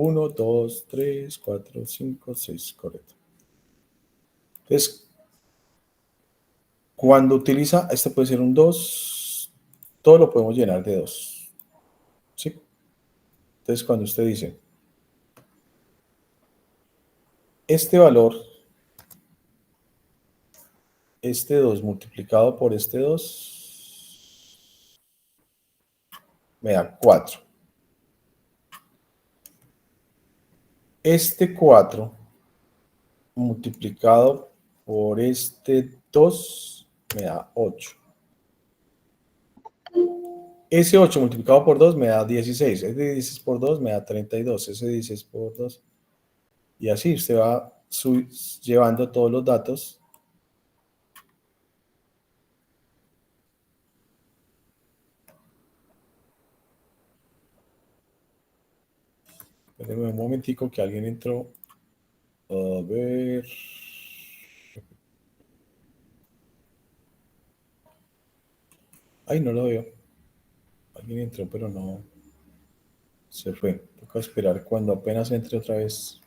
1, 2, 3, 4, 5, 6, correcto. Entonces, cuando utiliza, este puede ser un 2, todo lo podemos llenar de 2. ¿Sí? Entonces, cuando usted dice, este valor, este 2 multiplicado por este 2, me da 4. Este 4 multiplicado por este 2 me da 8. Ese 8 multiplicado por 2 me da 16. Ese 16 por 2 me da 32. Ese 16 por 2. Y así usted va llevando todos los datos. Espérenme un momentico que alguien entró. A ver. Ay, no lo veo. Alguien entró, pero no. Se fue. Toca esperar cuando apenas entre otra vez.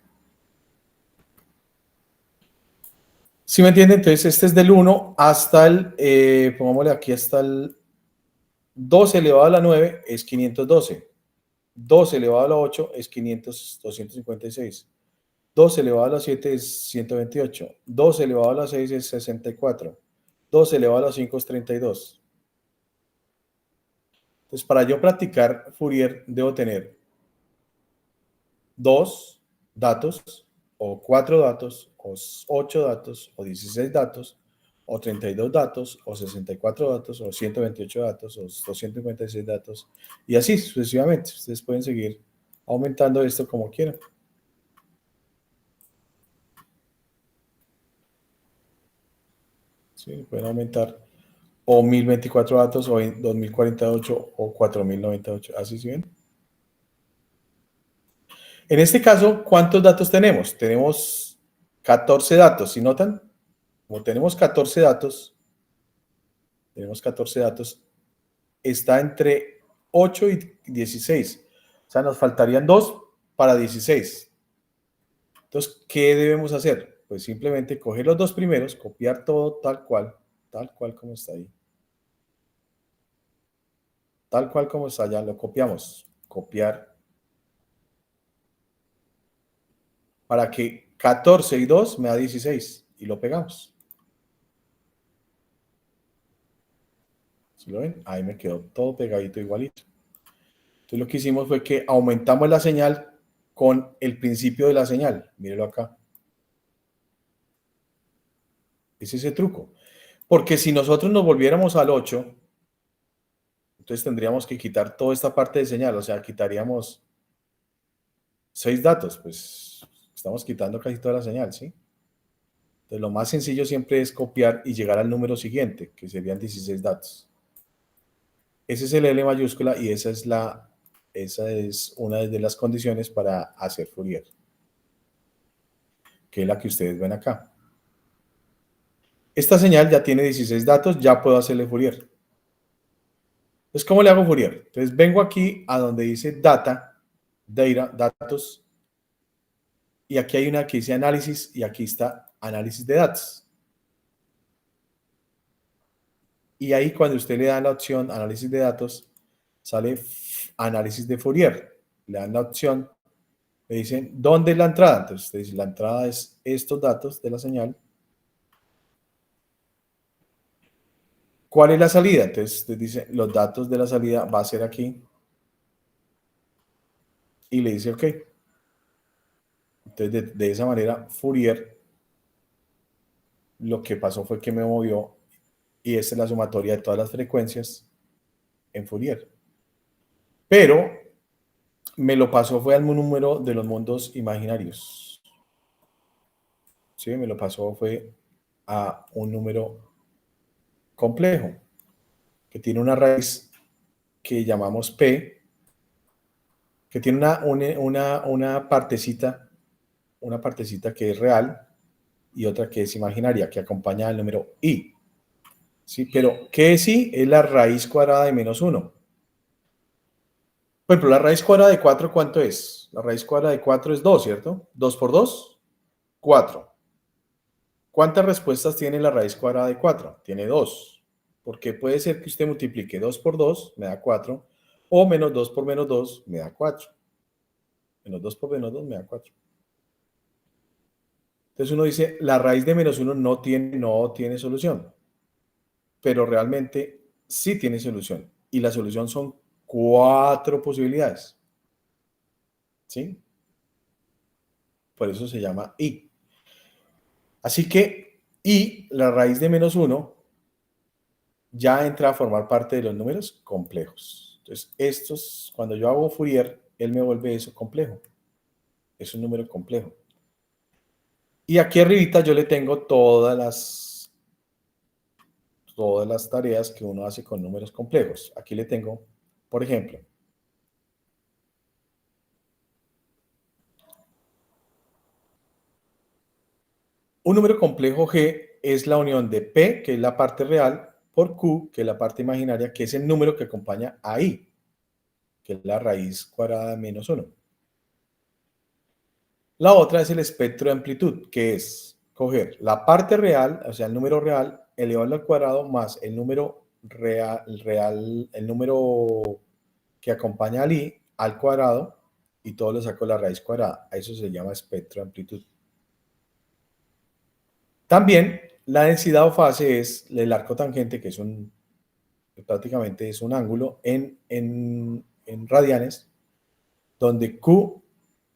¿Sí me entienden? Entonces, este es del 1 hasta el, pongámosle aquí hasta el 2 elevado a la 9 es 512. 2 elevado a la 8 es 256. 2 elevado a la 7 es 128. 2 elevado a la 6 es 64. 2 elevado a la 5 es 32. Entonces, para yo practicar Fourier, debo tener 2 datos, o 4 datos, o 8 datos, o 16 datos, o 32 datos, o 64 datos, o 128 datos, o 256 datos, y así sucesivamente. Ustedes pueden seguir aumentando esto como quieran. Sí, pueden aumentar o 1024 datos, o 2048, o 4098. ¿Así se ven? En este caso, ¿cuántos datos tenemos? Tenemos 14 datos, ¿sí notan? Como tenemos 14 datos, está entre 8 y 16. O sea, nos faltarían 2 para 16. Entonces, ¿qué debemos hacer? Pues simplemente coger los dos primeros, copiar todo tal cual como está ahí. Tal cual como está allá, lo copiamos. Copiar. Para que 14 y 2 me da 16. Y lo pegamos. ¿Sí lo ven? Ahí me quedó todo pegadito igualito. Entonces lo que hicimos fue que aumentamos la señal con el principio de la señal. Mírelo acá. Es ese truco. Porque si nosotros nos volviéramos al 8, entonces tendríamos que quitar toda esta parte de señal. O sea, quitaríamos 6 datos. Pues estamos quitando casi toda la señal, ¿sí? Entonces lo más sencillo siempre es copiar y llegar al número siguiente, que serían 16 datos. Ese es el L mayúscula y esa es una de las condiciones para hacer Fourier, que es la que ustedes ven acá. Esta señal ya tiene 16 datos, ya puedo hacerle Fourier. Entonces, ¿cómo le hago Fourier? Entonces, vengo aquí a donde dice Data, Datos, y aquí hay una que dice Análisis, y aquí está Análisis de datos. Y ahí cuando usted le da la opción Análisis de datos, sale Análisis de Fourier. Le dan la opción, le dicen, ¿dónde es la entrada? Entonces, usted dice, la entrada es estos datos de la señal. ¿Cuál es la salida? Entonces, usted dice, los datos de la salida va a ser aquí. Y le dice, OK. Entonces, de esa manera, Fourier, lo que pasó fue que me movió, y esta es la sumatoria de todas las frecuencias en Fourier. Pero me lo pasó fue al número de los mundos imaginarios. Sí, me lo pasó fue a un número complejo, que tiene una raíz que llamamos P, que tiene una partecita que es real y otra que es imaginaria, que acompaña al número I. ¿Sí? Pero, ¿qué es I? Es la raíz cuadrada de -1. Por ejemplo, la raíz cuadrada de 4, ¿cuánto es? La raíz cuadrada de 4 es 2, ¿cierto? 2 por 2, 4. ¿Cuántas respuestas tiene la raíz cuadrada de 4? Tiene 2. Porque puede ser que usted multiplique 2 por 2, me da 4, o menos 2 por menos 2, me da 4. Menos 2 por menos 2 me da 4. Entonces uno dice, la raíz de menos 1 no tiene solución. Pero realmente sí tiene solución. Y la solución son 4 posibilidades. ¿Sí? Por eso se llama I. Así que I, la raíz de menos 1, ya entra a formar parte de los números complejos. Entonces, estos, cuando yo hago Fourier, él me vuelve eso complejo. Es un número complejo. Y aquí arribita yo le tengo todas las tareas que uno hace con números complejos. Aquí le tengo, por ejemplo, un número complejo G es la unión de P, que es la parte real, por Q, que es la parte imaginaria, que es el número que acompaña a I, que es la raíz cuadrada de menos 1. La otra es el espectro de amplitud, que es coger la parte real, o sea, el número real, elevarlo al cuadrado, más el número real, el número que acompaña al I al cuadrado, y todo lo saco de la raíz cuadrada. A eso se llama espectro de amplitud. También la densidad o fase es el arco tangente, que es prácticamente es un ángulo en radianes, donde Q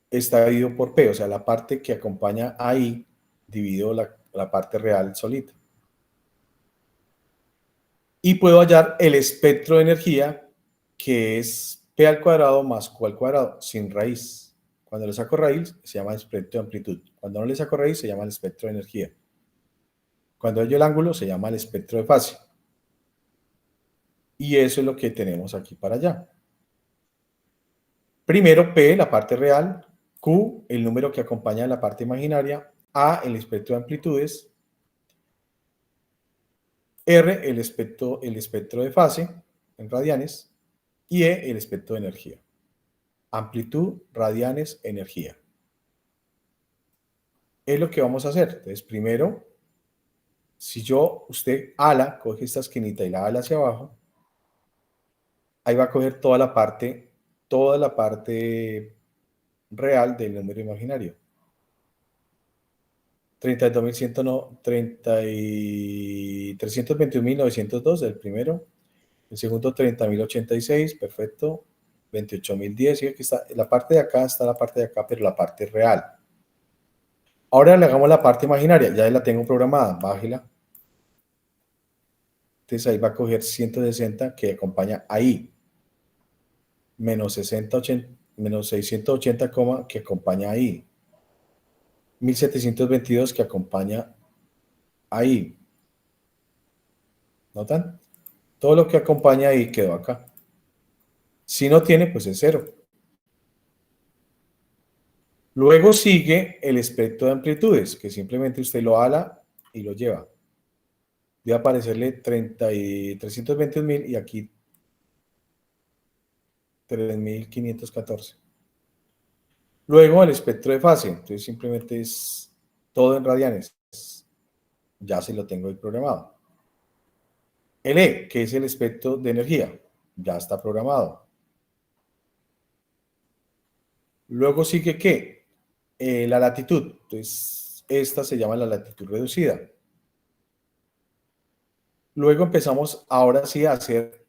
está dividido por P, o sea, la parte que acompaña a I dividido la parte real solita. Y puedo hallar el espectro de energía, que es P al cuadrado más Q al cuadrado, sin raíz. Cuando le saco raíz, se llama espectro de amplitud. Cuando no le saco raíz, se llama el espectro de energía. Cuando hallo el ángulo, se llama el espectro de fase. Y eso es lo que tenemos aquí para allá. Primero P, la parte real, Q, el número que acompaña a la parte imaginaria, A, el espectro de amplitudes, R, el espectro de fase en radianes, y E, el espectro de energía. Amplitud, radianes, energía. Es lo que vamos a hacer. Entonces, primero, si usted ala, coge esta esquinita y la ala hacia abajo, ahí va a coger toda la parte real del número imaginario. 321.902, el primero. El segundo, 30.086, perfecto. 28.010, y aquí está, la parte de acá está la parte de acá, pero la parte real. Ahora le hagamos la parte imaginaria, ya la tengo programada, bájela. Entonces ahí va a coger 160 que acompaña ahí. Menos 680, que acompaña ahí. 1722 que acompaña ahí. ¿Notan? Todo lo que acompaña ahí quedó acá. Si no tiene, pues es 0. Luego sigue el espectro de amplitudes, que simplemente usted lo ala y lo lleva. Debe aparecerle 321.000 y aquí 3.514. Luego el espectro de fase, entonces simplemente es todo en radianes. Ya se lo tengo ahí programado. El E, que es el espectro de energía, ya está programado. Luego sigue ¿qué? La latitud, entonces esta se llama la latitud reducida. Luego empezamos ahora sí a hacer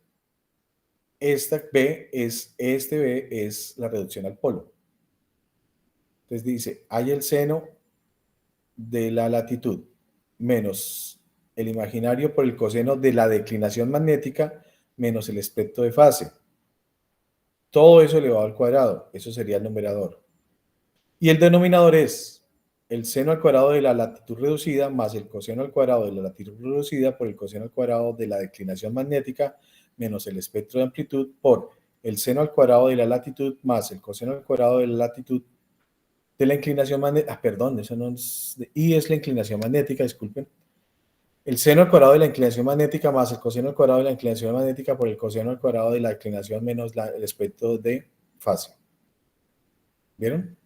este B es la reducción al polo. Entonces dice, hay el seno de la latitud menos el imaginario por el coseno de la declinación magnética menos el espectro de fase. Todo eso elevado al cuadrado, eso sería el numerador. Y el denominador es el seno al cuadrado de la latitud reducida más el coseno al cuadrado de la latitud reducida por el coseno al cuadrado de la declinación magnética menos el espectro de amplitud por el seno al cuadrado de la latitud más el coseno al cuadrado de la latitud de la inclinación magnética. Perdón, eso no es... Y es la inclinación magnética, disculpen. El seno al cuadrado de la inclinación magnética más el coseno al cuadrado de la inclinación magnética por el coseno al cuadrado de la inclinación menos el espectro de Fácil. ¿Vieron?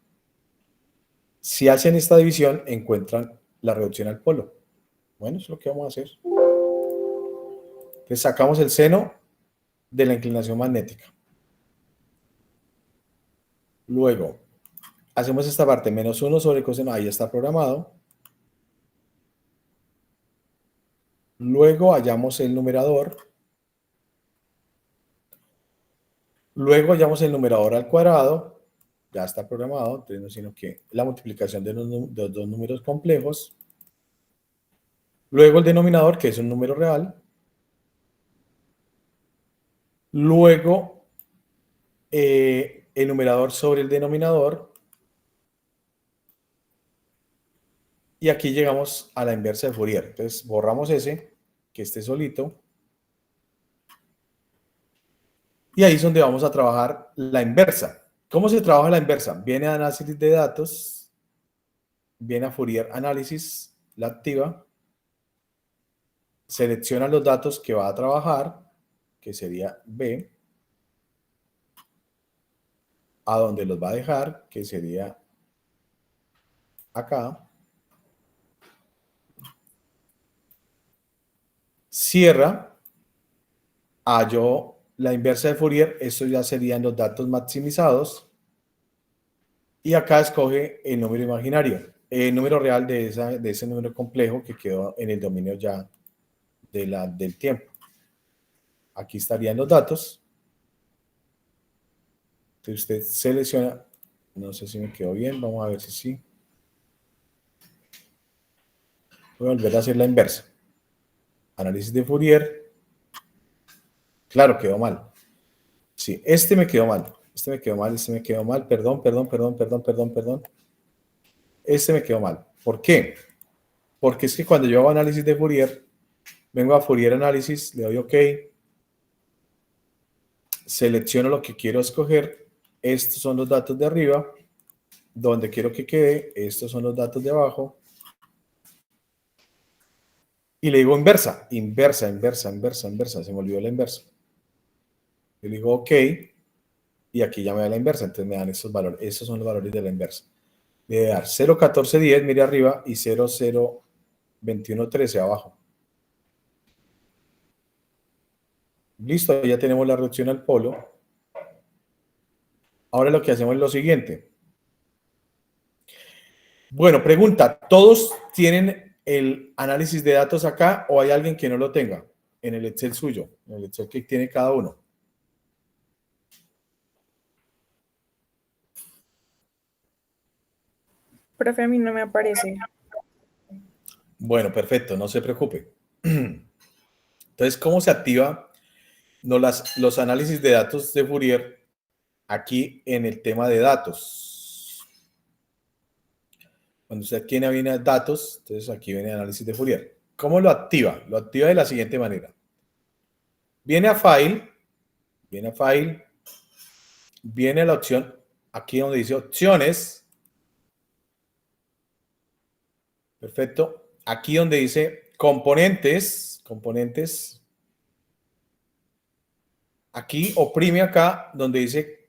Si hacen esta división, encuentran la reducción al polo. Bueno, eso es lo que vamos a hacer. Entonces sacamos el seno de la inclinación magnética. Luego, hacemos esta parte, -1 sobre el coseno, ahí está programado. Luego hallamos el numerador. Luego hallamos el numerador al cuadrado. Ya está programado, entonces no es sino que la multiplicación de los dos números complejos. Luego el denominador, que es un número real. Luego el numerador sobre el denominador. Y aquí llegamos a la inversa de Fourier. Entonces borramos ese, que esté solito. Y ahí es donde vamos a trabajar la inversa. ¿Cómo se trabaja la inversa? Viene a análisis de datos, viene a Fourier análisis, la activa, selecciona los datos que va a trabajar, que sería B, a donde los va a dejar, que sería acá, cierra, halló la inversa de Fourier, estos ya serían los datos maximizados, y acá escoge el número imaginario, el número real de ese número complejo que quedó en el dominio ya del tiempo. Aquí estarían los datos. Entonces usted selecciona, no sé si me quedó bien, vamos a ver si sí. Voy a volver a hacer la inversa. Análisis de Fourier. Claro, quedó mal. Sí, este me quedó mal. Este me quedó mal, este me quedó mal. Perdón. Este me quedó mal. ¿Por qué? Porque es que cuando yo hago análisis de Fourier, vengo a Fourier análisis, le doy OK, selecciono lo que quiero escoger. Estos son los datos de arriba, donde quiero que quede. Estos son los datos de abajo. Y le digo inversa. Se me olvidó la inversa. Yo le digo OK. Y aquí ya me da la inversa. Entonces me dan estos valores. Estos son los valores de la inversa. Le voy a dar 0,1410, mire arriba, y 0,02113 abajo. Listo, ya tenemos la reducción al polo. Ahora lo que hacemos es lo siguiente. Bueno, pregunta, ¿todos tienen el análisis de datos acá o hay alguien que no lo tenga en el Excel suyo, en el Excel que tiene cada uno? Profe, a mí no me aparece. Bueno, perfecto, no se preocupe. Entonces, ¿cómo se activa los análisis de datos de Fourier aquí en el tema de datos? Cuando usted viene datos, entonces aquí viene análisis de Fourier. ¿Cómo lo activa? Lo activa de la siguiente manera. Viene a File, viene a la opción, aquí donde dice opciones. Perfecto. Aquí donde dice componentes. Aquí oprime acá donde dice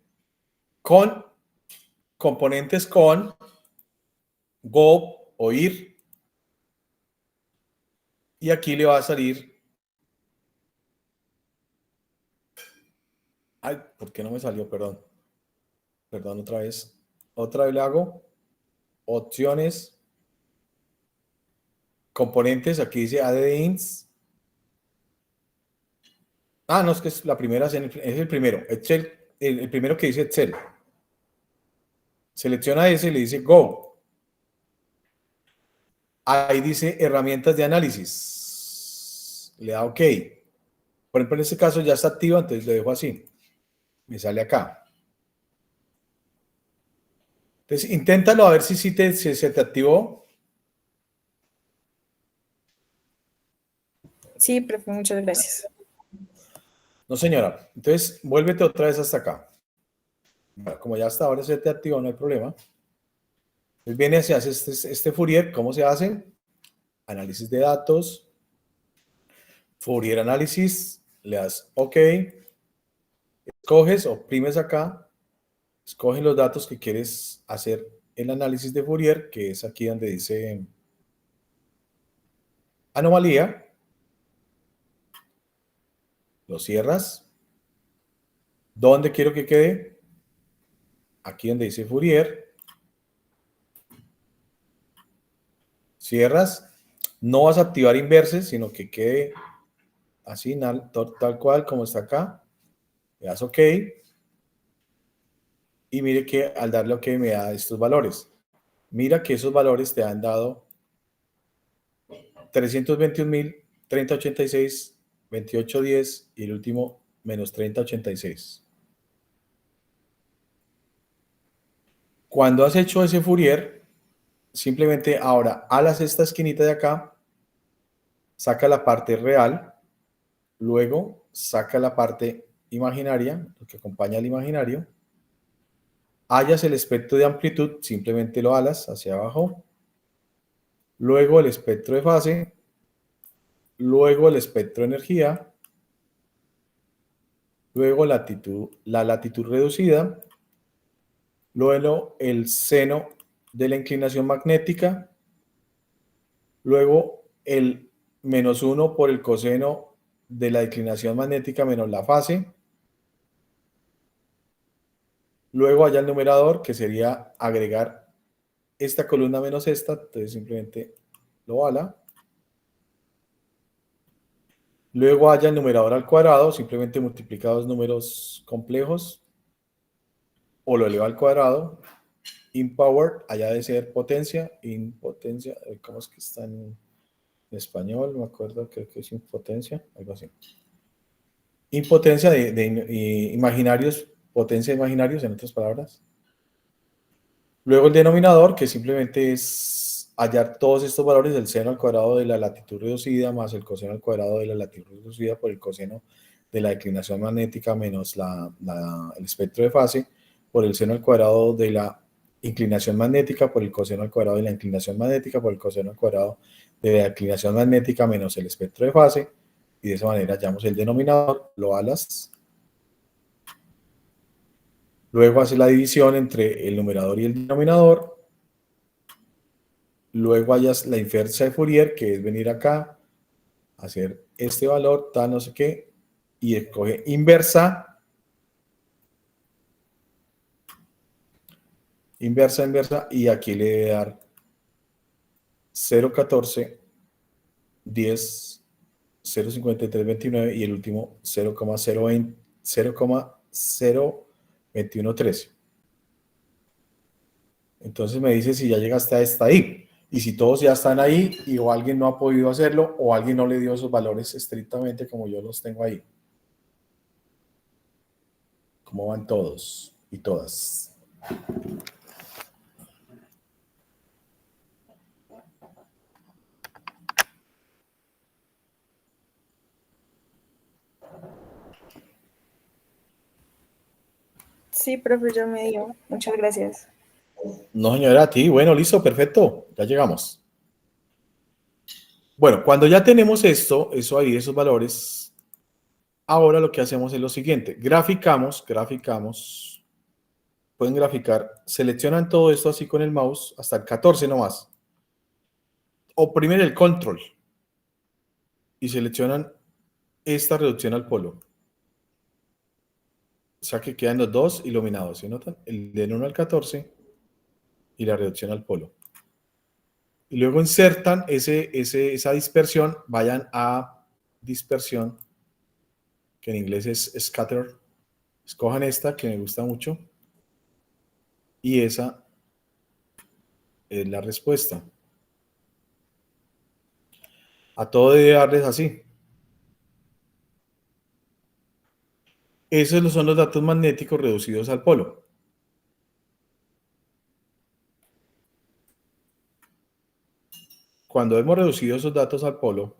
componentes con, go o ir. Y aquí le va a salir. Ay, ¿por qué no me salió? Perdón. Perdón, otra vez. Otra vez le hago opciones, componentes. Aquí dice add-ins. Ah, no, es que es la primera, es el primero. Excel, el primero que dice Excel. Selecciona ese y le dice Go. Ahí dice herramientas de análisis. Le da OK. Por ejemplo, en este caso ya está activo, entonces le dejo así. Me sale acá. Entonces, inténtalo a ver si se te activó. Sí, profe, muchas gracias. No, señora. Entonces, vuélvete otra vez hasta acá. Como ya hasta ahora se te activó, no hay problema. Entonces viene, se hace este Fourier. ¿Cómo se hace? Análisis de datos. Fourier análisis. Le das OK. Escoges, oprimes acá. Escoge los datos que quieres hacer el análisis de Fourier, que es aquí donde dice anomalía. Lo cierras. ¿Dónde quiero que quede? Aquí donde dice Fourier. Cierras. No vas a activar inverses, sino que quede así, tal cual como está acá. Le das OK. Y mire que al darle OK me da estos valores. Mira que esos valores te han dado 321.000, 3086, 2810 y el último menos 3086. Cuando has hecho ese Fourier, simplemente ahora alas esta esquinita de acá, saca la parte real, luego saca la parte imaginaria, lo que acompaña al imaginario, hallas el espectro de amplitud, simplemente lo alas hacia abajo, luego el espectro de fase, luego el espectro de energía, luego la latitud reducida, luego el seno de la inclinación magnética, luego el -1 por el coseno de la inclinación magnética menos la fase, luego haya el numerador, que sería agregar esta columna menos esta, entonces simplemente lo ala. Luego haya el numerador al cuadrado, simplemente multiplica dos números complejos o lo eleva al cuadrado. In power, allá debe ser potencia, impotencia, ¿cómo es que está en español? No me acuerdo, creo que es impotencia, algo así. Impotencia de imaginarios, potencia de imaginarios, en otras palabras. Luego el denominador, que simplemente es hallar todos estos valores del seno al cuadrado de la latitud reducida más el coseno al cuadrado de la latitud reducida por el coseno de la declinación magnética menos el espectro de fase por el seno al cuadrado de la inclinación magnética por el coseno al cuadrado de la inclinación magnética por el coseno al cuadrado de la declinación magnética menos el espectro de fase, y de esa manera hallamos el denominador, lo alas. Luego hace la división entre el numerador y el denominador. Luego hayas la inversa de Fourier, que es venir acá, hacer este valor, tal, no sé qué, y escoge inversa, y aquí le debe dar 0,14, 10, 0,53, 29 y el último 0,02113. Entonces me dice si ya llegaste hasta ahí. Y si todos ya están ahí y o alguien no ha podido hacerlo o alguien no le dio esos valores estrictamente como yo los tengo ahí. ¿Cómo van todos y todas? Sí, profe, ya me dio. Muchas gracias. No, señora, a ti. Bueno, listo, perfecto. Ya llegamos. Bueno, cuando ya tenemos eso ahí, esos valores, ahora lo que hacemos es lo siguiente. Graficamos. Pueden graficar. Seleccionan todo esto así con el mouse hasta el 14 nomás. Oprimen el control y seleccionan esta reducción al polo. O sea que quedan los dos iluminados, ¿se notan? El del 1 al 14 y la reducción al polo. Y luego insertan esa dispersión, vayan a dispersión, que en inglés es scatter. Escojan esta, que me gusta mucho. Y esa es la respuesta. A todo debe darles así. Esos son los datos magnéticos reducidos al polo. Cuando hemos reducido esos datos al polo,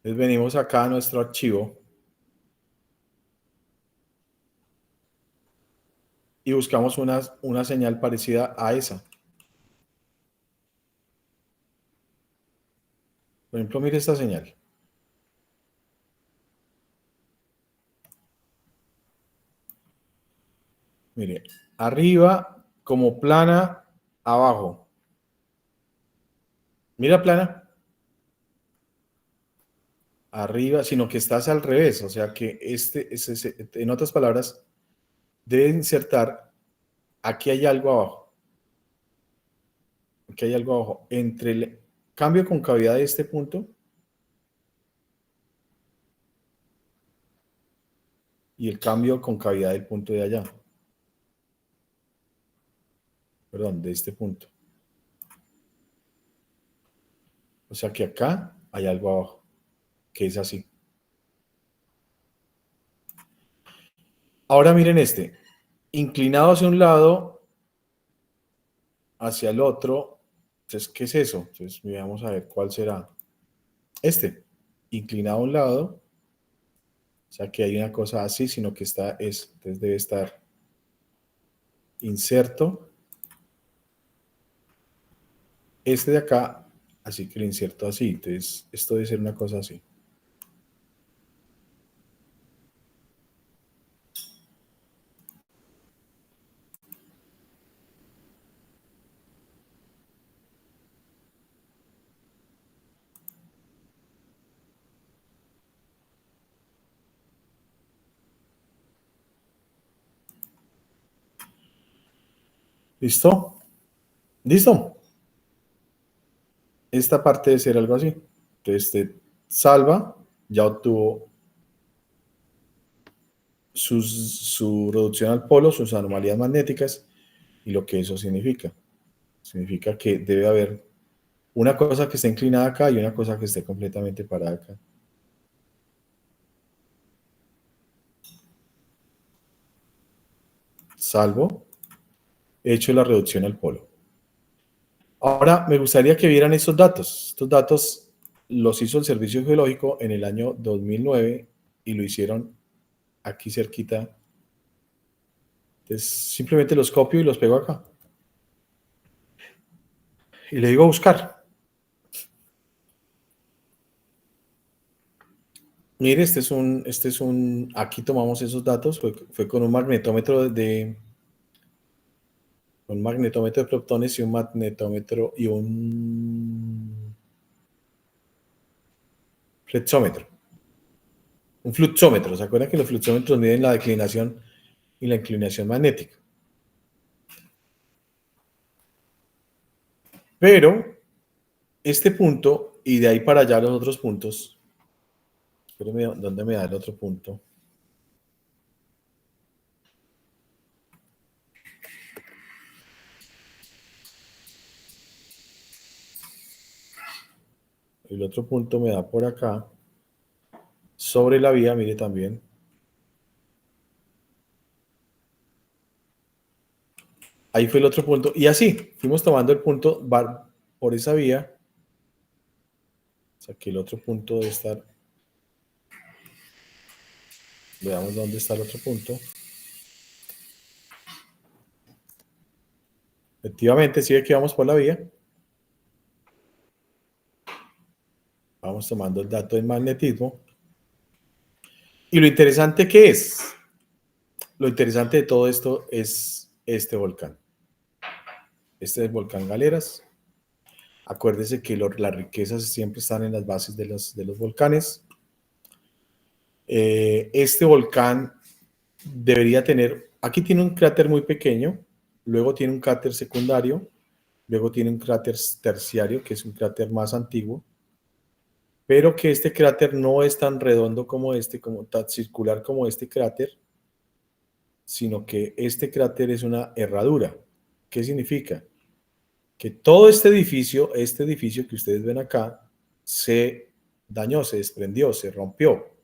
les venimos acá a nuestro archivo y buscamos una señal parecida a esa. Por ejemplo, mire esta señal. Mire, arriba como plana, abajo. Mira plana. Arriba, sino que estás al revés. O sea que en otras palabras, debe insertar, aquí hay algo abajo. Aquí hay algo abajo. Entre el cambio con cavidad de este punto y el cambio con cavidad del punto de allá. Perdón, de este punto. O sea que acá hay algo abajo, que es así. Ahora miren este. Inclinado hacia un lado, hacia el otro. Entonces, ¿qué es eso? Entonces, vamos a ver cuál será. Este. Inclinado a un lado. O sea que hay una cosa así, sino que entonces debe estar inserto. Este de acá, así que lo inserto así. Entonces, esto debe ser una cosa así. ¿Listo? ¿Listo? Esta parte debe ser algo así. Entonces, salva, ya obtuvo su reducción al polo, sus anomalías magnéticas y lo que eso significa. Significa que debe haber una cosa que esté inclinada acá y una cosa que esté completamente parada acá. Salvo, he hecho la reducción al polo. Ahora me gustaría que vieran estos datos. Estos datos los hizo el Servicio Geológico en el año 2009 y lo hicieron aquí cerquita. Entonces simplemente los copio y los pego acá. Y le digo buscar. Mire, aquí tomamos esos datos, fue con un magnetómetro de protones y un magnetómetro y un flexómetro. Un fluxómetro, ¿se acuerdan que los fluxómetros miden la declinación y la inclinación magnética? Pero este punto y de ahí para allá los otros puntos, espérenme, ¿dónde me da el otro punto? El otro punto me da por acá, sobre la vía, mire también. Ahí fue el otro punto. Y así, fuimos tomando el punto por esa vía. O sea, que el otro punto debe estar. Veamos dónde está el otro punto. Efectivamente, sí ve que vamos por la vía. Vamos tomando el dato del magnetismo. Y lo interesante que es, lo interesante de todo esto es este volcán. Este es el volcán Galeras. Acuérdese que las riquezas siempre están en las bases de los volcanes. Este volcán debería tener, aquí tiene un cráter muy pequeño, luego tiene un cráter secundario, luego tiene un cráter terciario, que es un cráter más antiguo, pero que este cráter no es tan redondo como tan circular como este cráter, sino que este cráter es una herradura. ¿Qué significa? Que todo este edificio que ustedes ven acá, se dañó, se desprendió, se rompió.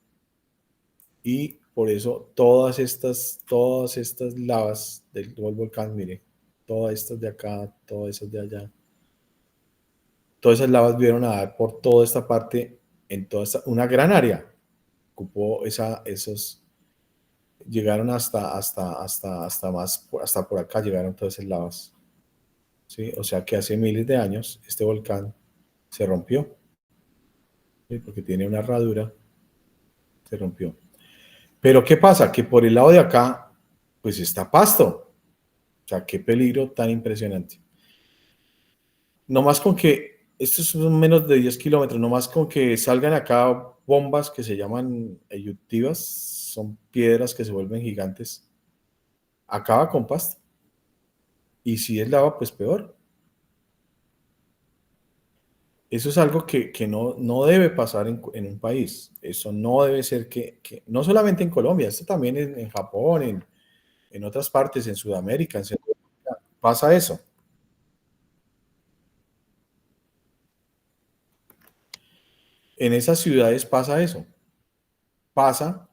Y por eso todas estas lavas del volcán, mire, todas estas de acá, todas esas de allá, todas esas lavas vieron a dar por toda esta parte, en una gran área. Ocupó llegaron hasta por acá llegaron todas esas lavas. ¿Sí? O sea que hace miles de años este volcán se rompió, ¿sí? Porque tiene una herradura, se rompió. Pero ¿qué pasa? Que por el lado de acá, pues está pasto. O sea, qué peligro tan impresionante. No más con que, estos son menos de 10 kilómetros, no más con que salgan acá bombas que se llaman eyuptivas, son piedras que se vuelven gigantes, acaba con Pasto. Y si es lava, pues peor. Eso es algo que no debe pasar en un país. Eso no debe ser no solamente en Colombia, esto también en Japón, en otras partes, en Sudamérica, en Centroamérica, pasa eso. En esas ciudades pasa eso. Pasa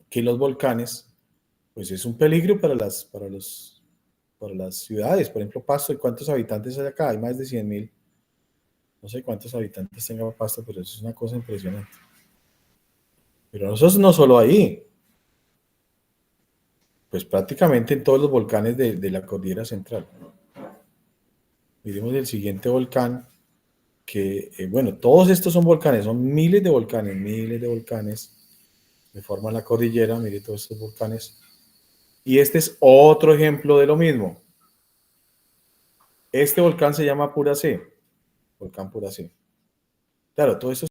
que los volcanes, pues es un peligro para las ciudades. Por ejemplo, Pasto, ¿cuántos habitantes hay acá? Hay más de 100.000. No sé cuántos habitantes tenga Pasto, pero eso es una cosa impresionante. Pero nosotros no solo ahí, pues prácticamente en todos los volcanes de la cordillera central. Miremos el siguiente volcán, que, bueno, todos estos son volcanes, son miles de volcanes que forman la cordillera, mire todos estos volcanes. Y este es otro ejemplo de lo mismo. Este volcán se llama Pura C, volcán Pura C. Claro, todo esto